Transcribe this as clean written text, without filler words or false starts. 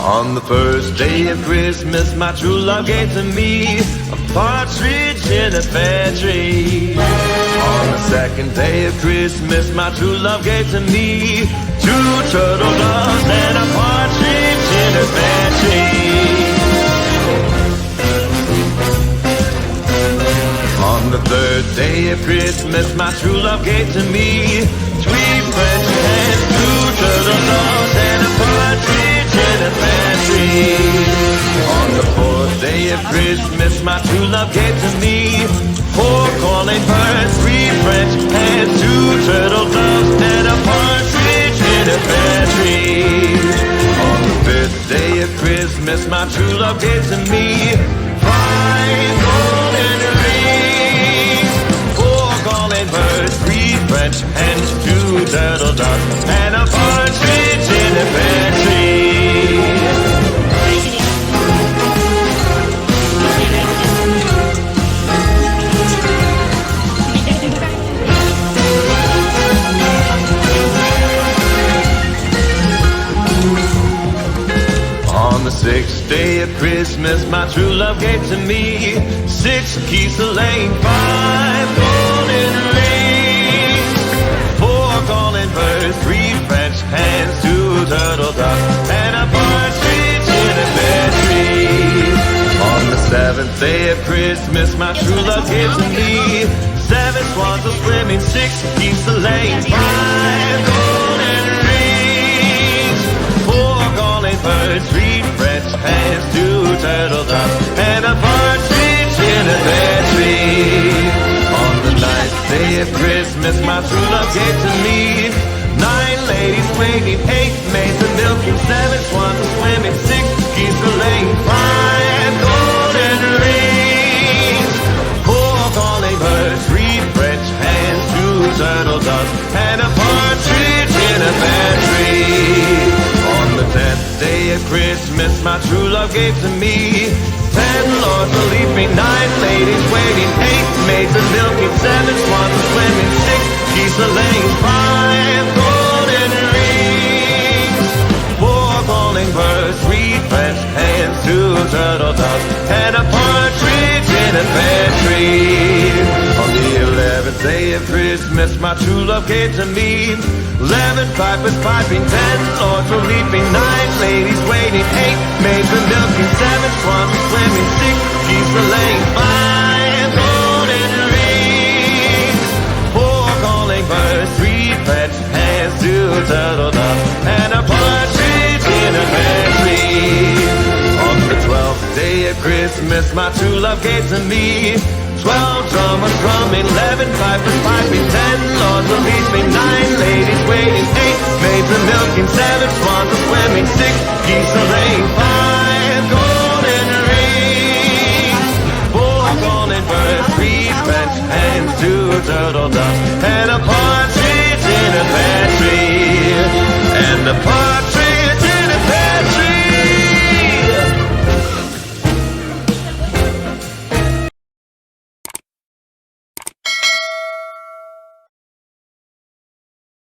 On the first day of Christmas, my true love gave to me a partridge in a pear tree. On the second day of Christmas, my true love gave to me two turtle doves and a partridge in a pear tree. On the third day of Christmas, my true love gave to me three French hens, two turtle doves and a partridge in a pear tree. On the fourth day of Christmas, my true love gave to me four calling birds, three French hens, two turtle doves and a partridge in a pear tree. On the fifth day of Christmas, my true love gave to me five golden rings, four calling birds, three French hens, two turtle doves and a partridge in a pear tree. On the sixth day of Christmas, my true love gave to me six geese laying, five golden rings, four calling birds, three French hens, two turtle doves and a partridge in a pear tree. On the seventh day of Christmas, my true love gave to me seven swans are swimming, six geese laying, five golden rings, four calling birds, three French hens, two turtle doves and a partridge in a pear tree. On the ninth day of Christmas, my true love gave to me nine ladies waiting, eight maids a milking, seven swans a swimming, six geese a laying, five golden rings, four calling birds, three French hens, two turtle doves and a partridge in a pear tree. On the 10th day of Christmas, my true love gave to me 10 lords a leaping, 9 ladies waiting, 8 maids a milking, 7 swans a swimming, 6 geese a laying, 5 golden rings, 4 calling birds, 3 French hens, 2 turtle doves and a partridge in a pear tree. On the 11th day of Christmas, my true love gave to me 11 pipers piping, 10 lords a leaping, 9 ladies waiting, 8 maids a milking, 7 swans a swimming, 6 geese a laying, 5 golden rings, 4 calling birds, 3 French hens, 2 turtle doves and a partridge in a pear tree. On the 12th day of Christmas, my true love gave to me 12 drummers drumming, 11 pipers piping, 10 lords a leaping, 9 ladies waiting, 8 maids a milking, 7 swans a swimming, 6 geese a laying, 5 golden rings, 4 golden birds, 3 French hens, 2 turtle doves and a partridge in a pear tree.